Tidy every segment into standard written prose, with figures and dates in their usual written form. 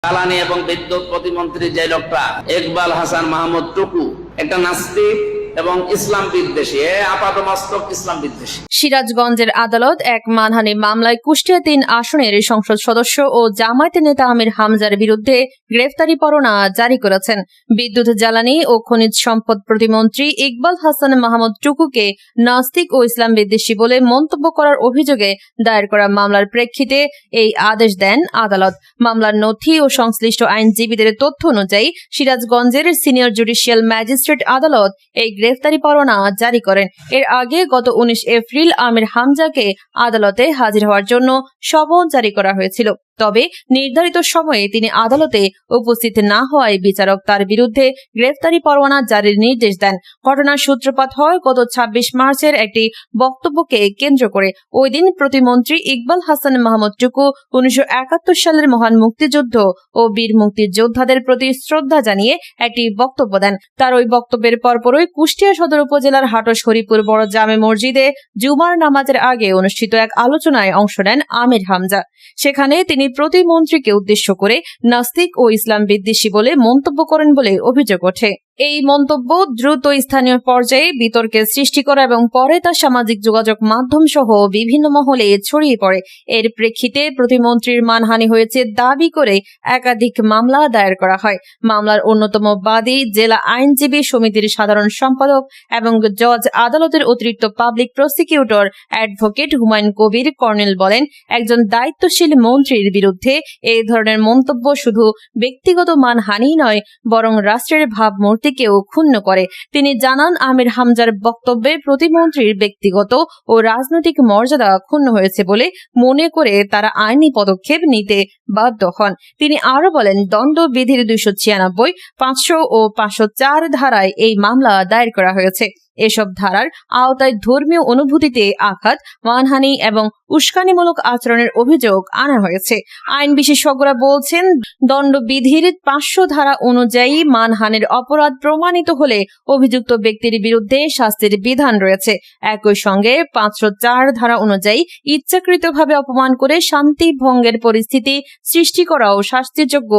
জ্বালানি এবং বিদ্যুৎ প্রতিমন্ত্রী যে লোকটা ইকবাল হাসান মাহমুদ টুকু, একটা নাস্তিক এবং ইসলাম বিদ্বেষী, আপাতমস্তক ইসলাম বিদ্বেষী। সিরাজগঞ্জের আদালত এক মানহানি মামলায় কুষ্টিয়া ৩ আসনের সংসদ সদস্য ও জামায়াতের নেতা আমির হামজার বিরুদ্ধে গ্রেফতারি পরোয়ানা জারি করেছেন। বিদ্যুৎ, জ্বালানি ও খনিজ সম্পদ প্রতিমন্ত্রী ইকবাল হাসান মাহমুদ টুকুকে নাস্তিক ও ইসলাম বিদ্বেষী বলে মন্তব্য করার অভিযোগে দায়ের করা মামলার প্রেক্ষিতে এই আদেশ দেন আদালত। মামলার নথি ও সংশ্লিষ্ট আইনজীবীদের তথ্য অনুযায়ী সিরাজগঞ্জের সিনিয়র জুডিশিয়াল ম্যাজিস্ট্রেট আদালত এই গ্রেফতারি পরোয়ানা জারি করেন। এর আগে গত 19 এপ্রিল আমির হামজাকে আদালতে হাজির হওয়ার জন্য সমন জারি করা হয়েছিল। তবে নির্ধারিত সময়ে তিনি আদালতে উপস্থিত না হওয়ায় বিচারক তার বিরুদ্ধে গ্রেফতারি পরোয়ানা জারির নির্দেশ দেন। ঘটনার সূত্রপাত হয় গত 26 মার্চের একটি বক্তব্যকে কেন্দ্র করে। ওই দিন প্রতিমন্ত্রী ইকবাল হাসান মাহমুদ টুকু 1971 সালের মহান মুক্তিযুদ্ধ ও বীর মুক্তিযোদ্ধাদের প্রতি শ্রদ্ধা জানিয়ে একটি বক্তব্য দেন। তার ওই বক্তব্যের পরপরই কুষ্টিয়া সদর উপজেলার হাটস হরিপুর বড় জামে মসজিদে জুমার নামাজের আগে অনুষ্ঠিত এক আলোচনায় অংশ নেন আমির হামজা। সেখানে তিনি প্রতিমন্ত্রীকে উদ্দেশ্য করে নাস্তিক ও ইসলাম বিদ্বেষী বলে মন্তব্য করেন বলে অভিযোগ ওঠে। এই মন্তব্য দ্রুত স্থানীয় পর্যায়ে বিতর্কের সৃষ্টি করে এবং পরে তা সামাজিক যোগাযোগ মাধ্যম সহ বিভিন্ন মহলে ছড়িয়ে পড়ে। এর প্রেক্ষিতে প্রতিমন্ত্রীর মানহানি হয়েছে দাবি করে একাধিক মামলা দায়ের করা হয়। মামলার অন্যতম বাদী জেলা আইনজীবী সমিতির সাধারণ সম্পাদক এবং জজ আদালতের অতিরিক্ত public prosecutor advocate Humayun Kabir colonel বলেন, একজন দায়িত্বশীল মন্ত্রীর বিরুদ্ধে এই ধরনের মন্তব্য শুধু ব্যক্তিগত মানহানি নয়, বরং রাষ্ট্রের ভাবমূর্তিকেও ক্ষুণ্ণ করে। তিনি জানান, আমির হামজার বক্তব্যে প্রতিমন্ত্রীর ব্যক্তিগত ও রাজনৈতিক মর্যাদা ক্ষুণ্ণ হয়েছে বলে মনে করে তারা আইনি পদক্ষেপ নিতে বাধ্য হন। তিনি আরো বলেন, দণ্ডবিধির 296, 500 ও 504 ধারায় এই মামলা দায়ের করা হয়েছে। এসব ধারার আওতায় ধর্মীয় অনুভূতিতে আঘাত, মানহানি এবং উস্কানিমূলক আচরণের অভিযোগ আনা হয়েছে। আইন বিশেষজ্ঞরা বলছেন, দণ্ডবিধির 500 ধারা অনুযায়ী মানহানির অপরাধ প্রমাণিত হলে অভিযুক্ত ব্যক্তির বিরুদ্ধে শাস্তির বিধান রয়েছে। একই সঙ্গে 504 ধারা অনুযায়ী ইচ্ছাকৃতভাবে অপমান করে শান্তি ভঙ্গের পরিস্থিতি সৃষ্টি করাও শাস্তিযোগ্য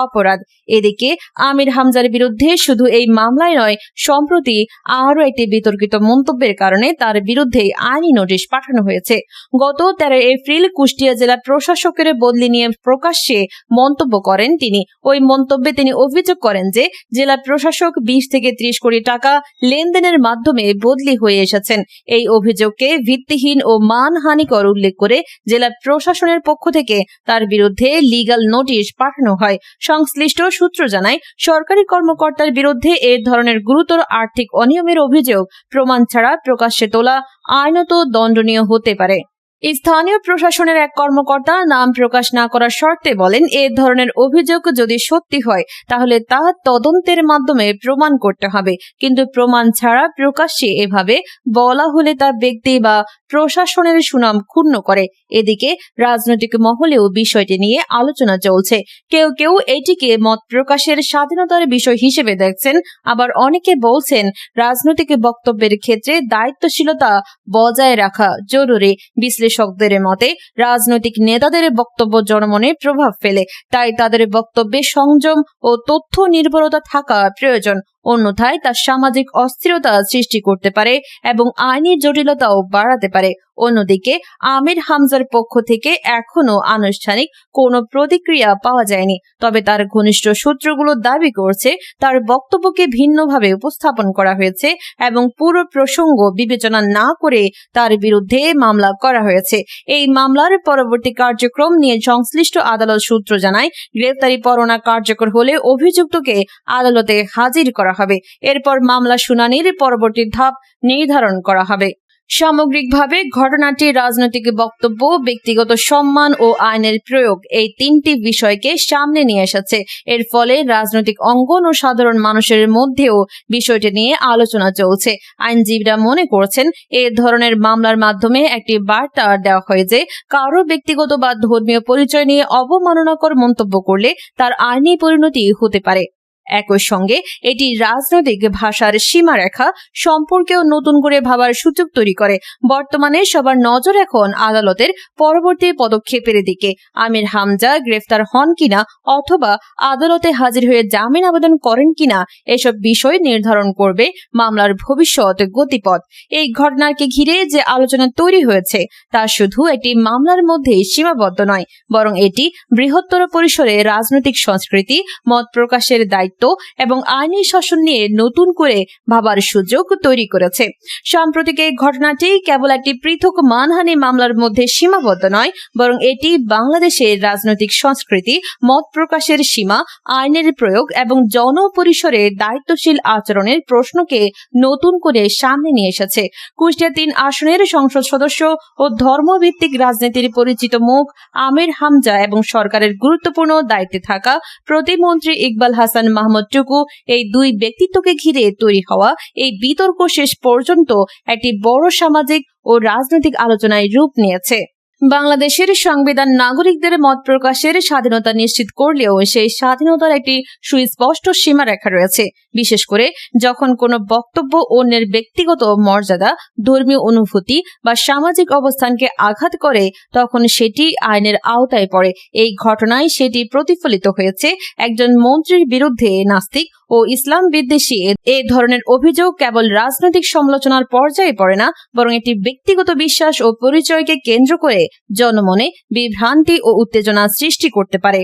অপরাধ। এদিকে আমির হামজার বিরুদ্ধে শুধু এই মামলায় নয়, সম্প্রতি আরও একটি বিতর্কিত মন্তব্যের কারণে তার বিরুদ্ধে আইনি নোটিশ পাঠানো হয়েছে। গত 13 এপ্রিল কুষ্টিয়া জেলা প্রশাসকের বদলি নিয়ে প্রকাশ্যে মন্তব্য করেন তিনি। ওই মন্তব্যে তিনি অভিযোগ করেন যে জেলা প্রশাসক 20 থেকে 30 কোটি টাকা লেনদেনের মাধ্যমে বদলি হয়ে এসেছেন। এই অভিযোগকে ভিত্তিহীন ও মানহানিকর উল্লেখ করে জেলা প্রশাসনের পক্ষ থেকে তার বিরুদ্ধে লিগ্যাল নোটিশ পাঠানো হয়। সংশ্লিষ্ট সূত্র জানায়, সরকারি কর্মকর্তার বিরুদ্ধে এ ধরনের গুরুতর আর্থিক অনিয়মের অভিযোগ প্রমাণ ছাড়া প্রকাশ্যে তোলা আইনত দণ্ডনীয় হতে পারে। স্থানীয় প্রশাসনের এক কর্মকর্তা নাম প্রকাশ না করার শর্তে বলেন, এ ধরনের অভিযোগ যদি সত্যি হয় তাহলে তা তদন্তের মাধ্যমে প্রমাণ করতে হবে, কিন্তু প্রমাণ ছাড়া প্রকাশ্যে এভাবে বলা হলে তা ব্যক্তি বা প্রশাসনের সুনাম ক্ষুণ্ণ করে। এদিকে রাজনৈতিক মহলেও বিষয়টি নিয়ে আলোচনা চলছে। কেউ কেউ এটিকে মত প্রকাশের স্বাধীনতার বিষয় হিসেবে দেখছেন, আবার অনেকে বলছেন রাজনৈতিক বক্তব্যের ক্ষেত্রে দায়িত্বশীলতা বজায় রাখা জরুরি। বিশ্লেষকদের মতে, রাজনৈতিক নেতাদের বক্তব্য জনমনে প্রভাব ফেলে, তাই তাদের বক্তব্যে সংযম ও তথ্য নির্ভরতা থাকা প্রয়োজন। অন্যথায় তা সামাজিক অস্থিরতা সৃষ্টি করতে পারে এবং আইনি জটিলতাও বাড়াতে পারে। অন্যদিকে আমির হামজার পক্ষ থেকে এখনো আনুষ্ঠানিক কোনো প্রতিক্রিয়া পাওয়া যায়নি। তবে তার ঘনিষ্ঠ সূত্রগুলো দাবি করছে তার বক্তব্যকে ভিন্নভাবে উপস্থাপন করা হয়েছে এবং পুরো প্রসঙ্গ বিবেচনা না করে তার বিরুদ্ধে মামলা করা হয়েছে। এই মামলার পরবর্তী কার্যক্রম নিয়ে সংশ্লিষ্ট আদালত সূত্র জানায়, গ্রেফতারি পরোয়ানা কার্যকর হলে অভিযুক্তকে আদালতে হাজির করা হবে। এরপর মামলা শুনানির পরবর্তী ধাপ নির্ধারণ করা হবে। সামগ্রিকভাবে ঘটনাটি রাজনৈতিক বক্তব্য, ব্যক্তিগত সম্মান ও আইনের প্রয়োগ, এই 3টি বিষয়কে সামনে নিয়ে এসেছে। এর ফলে রাজনৈতিক অঙ্গন ও সাধারণ মানুষের মধ্যেও বিষয়টি নিয়ে আলোচনা চলছে। আইনজীবীরা মনে করছেন, এ ধরনের মামলার মাধ্যমে একটি বার্তা দেওয়া হয় যে কারো ব্যক্তিগত বা ধর্মীয় পরিচয় নিয়ে অবমাননাকর মন্তব্য করলে তার আইনি পরিণতি হতে পারে। একই সঙ্গে এটি রাজনৈতিক ভাষার সীমারেখা সম্পর্কেও নতুন করে ভাবার সুযোগ তৈরি করে। বর্তমানে সবার নজর এখন আদালতের পরবর্তী পদক্ষেপের দিকে। আমির হামজা গ্রেফতার হন কিনা অথবা আদালতে হাজির হয়ে জামিন আবেদন করেন কিনা এসব বিষয় নির্ধারণ করবে মামলার ভবিষ্যৎ গতিপথ। এই ঘটনাকে ঘিরে যে আলোচনা তৈরি হয়েছে তা শুধু একটি মামলার মধ্যে সীমাবদ্ধ নয়, বরং এটি বৃহত্তর পরিসরে রাজনৈতিক সংস্কৃতি, মত প্রকাশের দায়িত্ব এবং আইনি শাসন নিয়ে নতুন করে ভাবার সুযোগ তৈরি করেছে। সাম্প্রতিক এই ঘটনাটি কেবল একটি পৃথক মানহানি মামলার মধ্যে সীমাবদ্ধ নয়, বরং এটি বাংলাদেশের রাজনৈতিক সংস্কৃতি, মত প্রকাশের সীমা, আইনের প্রয়োগ এবং জনপরিসরে দায়িত্বশীল আচরণের প্রশ্নকে নতুন করে সামনে নিয়ে এসেছে। কুষ্টিয়া ৩ আসনের সংসদ সদস্য ও ধর্মভিত্তিক রাজনীতির পরিচিত মুখ আমির হামজা এবং সরকারের গুরুত্বপূর্ণ দায়িত্বে থাকা প্রতিমন্ত্রী ইকবাল হাসান মাহমুদ টুকু, এই দুই ব্যক্তিত্বকে ঘিরে তৈরি হওয়া এই বিতর্ক শেষ পর্যন্ত একটি বড় সামাজিক ও রাজনৈতিক আলোচনায় রূপ নিয়েছে। বাংলাদেশের সংবিধান নাগরিকদের মত প্রকাশের স্বাধীনতা নিশ্চিত করলেও সেই স্বাধীনতার একটি সুস্পষ্ট সীমারেখা রয়েছে। বিশেষ করে যখন কোনো বক্তব্য অন্যের ব্যক্তিগত মর্যাদা, ধর্মীয় অনুভূতি বা সামাজিক অবস্থানকে আঘাত করে, তখন সেটি আইনের আওতায় পড়ে। এই ঘটনায় সেটি প্রতিফলিত হয়েছে। একজন মন্ত্রীর বিরুদ্ধে নাস্তিক ও ইসলাম বিদ্বেষী এ ধরনের অভিযোগ কেবল রাজনৈতিক সমালোচনার পর্যায়ে পড়ে না, বরং এটি ব্যক্তিগত বিশ্বাস ও পরিচয়কে কেন্দ্র করে জনমনে বিভ্রান্তি ও উত্তেজনা সৃষ্টি করতে পারে।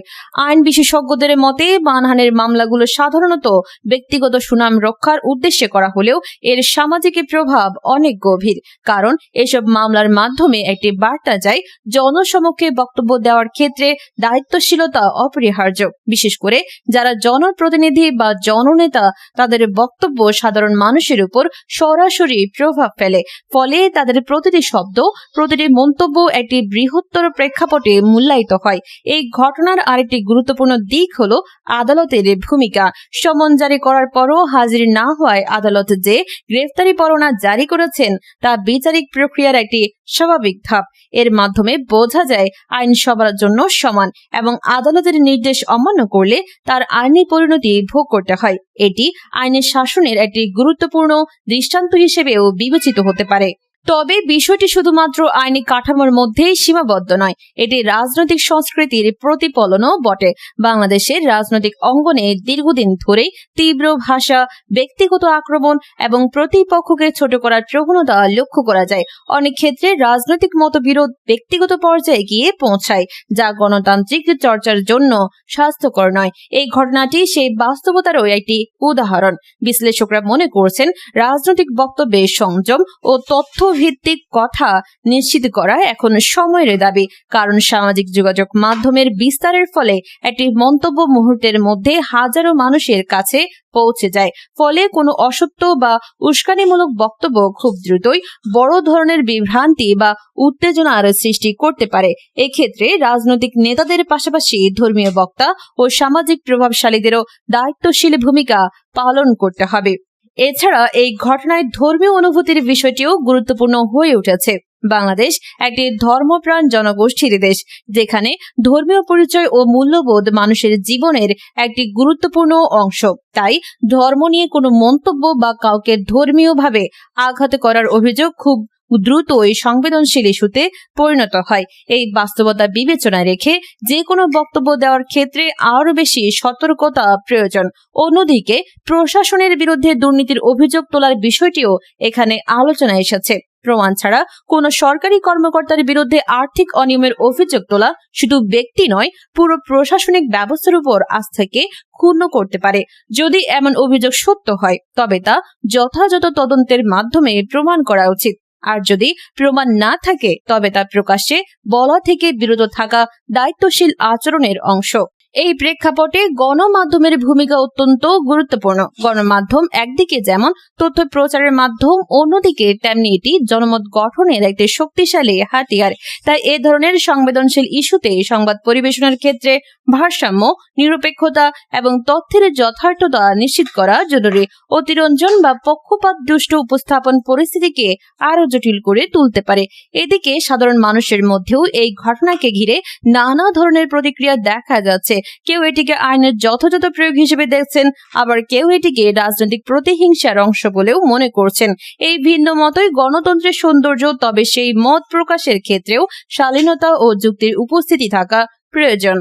আইন বিশেষজ্ঞদের মতে মানহানির মামলাগুলো সাধারণত ব্যক্তিগত সুনাম রক্ষার উদ্দেশ্যে করা হলেও এর সামাজিক প্রভাব অনেক গভীর। কারণ এসব মামলার মাধ্যমে একটি বার্তা যায়, জনসমক্ষে বক্তব্য দেওয়ার ক্ষেত্রে দায়িত্বশীলতা অপরিহার্য। বিশেষ করে যারা জনপ্রতিনিধি বা জননেতা, তাদের বক্তব্য সাধারণ মানুষের উপর সরাসরি প্রভাব ফেলে। ফলে তাদের প্রতিটি শব্দ, প্রতিটি মন্তব্য একটি বৃহত্তর প্রেক্ষাপটে মূল্যায়িত হয়। এই ঘটনার আরেকটি গুরুত্বপূর্ণ দিক হলো আদালতের ভূমিকা। সমন জারি করার পরও হাজির না হওয়ায় আদালত যে গ্রেফতারি পরোয়ানা জারি করেছেন তা বিচারিক প্রক্রিয়ার একটি স্বাভাবিক ধাপ। এর মাধ্যমে বোঝা যায় আইন সবার জন্য সমান এবং আদালতের নির্দেশ অমান্য করলে তার আইনি পরিণতি ভোগ করতে হয়। এটি আইনের শাসনের একটি গুরুত্বপূর্ণ দৃষ্টান্ত হিসেবেও বিবেচিত হতে পারে। তবে বিষয়টি শুধুমাত্র আইনি কাঠামোর মধ্যেই সীমাবদ্ধ নয়, এটি রাজনৈতিক সংস্কৃতির প্রতিফলনও বটে। বাংলাদেশের রাজনৈতিক অঙ্গনে দীর্ঘদিন ধরেই তীব্র ভাষা, ব্যক্তিগত আক্রমণ এবং প্রতিপক্ষকে ছোট করার প্রবণতা লক্ষ্য করা যায়। অনেক ক্ষেত্রে রাজনৈতিক মতবিরোধ ব্যক্তিগত পর্যায়ে গিয়ে পৌঁছায়, যা গণতান্ত্রিক চর্চার জন্য স্বাস্থ্যকর নয়। এই ঘটনাটি সেই বাস্তবতারও একটি উদাহরণ। বিশ্লেষকরা মনে করছেন, রাজনৈতিক বক্তব্যে সংযম ও তথ্য ভিত্তিক কথা নিশ্চিত করা এখন সময়ের দাবি। কারণ সামাজিক যোগাযোগ মাধ্যমের বিস্তারের ফলে একটি মন্তব্য মুহূর্তের মধ্যে হাজারো মানুষের কাছে পৌঁছে যায়। ফলে কোনো অসত্য বা উস্কানিমূলক বক্তব্য খুব দ্রুতই বড় ধরনের বিভ্রান্তি বা উত্তেজনার সৃষ্টি করতে পারে। এক্ষেত্রে রাজনৈতিক নেতাদের পাশাপাশি ধর্মীয় বক্তা ও সামাজিক প্রভাবশালীদেরও দায়িত্বশীল ভূমিকা পালন করতে হবে। এছাড়া এই ঘটনায় ধর্মীয় অনুভূতির বিষয়টিও গুরুত্বপূর্ণ হয়ে উঠেছে। বাংলাদেশ একটি ধর্মপ্রাণ জনগোষ্ঠীর দেশ, যেখানে ধর্মীয় পরিচয় ও মূল্যবোধ মানুষের জীবনের একটি গুরুত্বপূর্ণ অংশ। তাই ধর্ম নিয়ে কোনো মন্তব্য বা কাউকে ধর্মীয়ভাবে আঘাত করার অভিযোগ খুব দ্রুতই সংবেদনশীল ইস্যুতে পরিণত হয়। এই বাস্তবতা বিবেচনায় রেখে যে কোনো বক্তব্য দেওয়ার ক্ষেত্রে আরও বেশি সতর্কতা প্রয়োজন। অন্যদিকে প্রশাসনের বিরুদ্ধে দুর্নীতির অভিযোগ তোলার বিষয়টিও এখানে আলোচনায় এসেছে। প্রমাণ ছাড়া কোনো সরকারি কর্মকর্তার বিরুদ্ধে আর্থিক অনিয়মের অভিযোগ তোলা শুধু ব্যক্তি নয়, পুরো প্রশাসনিক ব্যবস্থার উপর আস্থাকে ক্ষুণ্ণ করতে পারে। যদি এমন অভিযোগ সত্য হয়, তবে তা যথাযথ তদন্তের মাধ্যমে প্রমাণ করা উচিত। আর যদি প্রমাণ না থাকে, তবে তা প্রকাশ্যে বলা থেকে বিরত থাকা দায়িত্বশীল আচরণের অংশ। এই প্রেক্ষাপটে গণমাধ্যমের ভূমিকা অত্যন্ত গুরুত্বপূর্ণ। গণমাধ্যম একদিকে যেমন তথ্য প্রচারের মাধ্যম, অন্যদিকে তেমনি এটি জনমত গঠনের একটি শক্তিশালী হাতিয়ার। তাই এ ধরনের সংবেদনশীল ইস্যুতে সংবাদ পরিবেশনের ক্ষেত্রে ভারসাম্য, নিরপেক্ষতা এবং তথ্যের যথার্থতা নিশ্চিত করা জরুরি। অতিরঞ্জন বা পক্ষপাত দুষ্ট উপস্থাপন পরিস্থিতিকে আরো জটিল করে তুলতে পারে। এদিকে সাধারণ মানুষের মধ্যেও এই ঘটনাকে ঘিরে নানা ধরনের প্রতিক্রিয়া দেখা যাচ্ছে। কেউ এটিকে আইনের যথাযথ প্রয়োগ হিসেবে দেখছেন, আবার কেউ এটিকে রাজনৈতিক প্রতিহিংসার অংশ বলেও মনে করছেন। এই ভিন্ন মতই গণতন্ত্রের সৌন্দর্য, তবে সেই মত প্রকাশের ক্ষেত্রেও শালীনতা ও যুক্তির উপস্থিতি থাকা প্রয়োজন।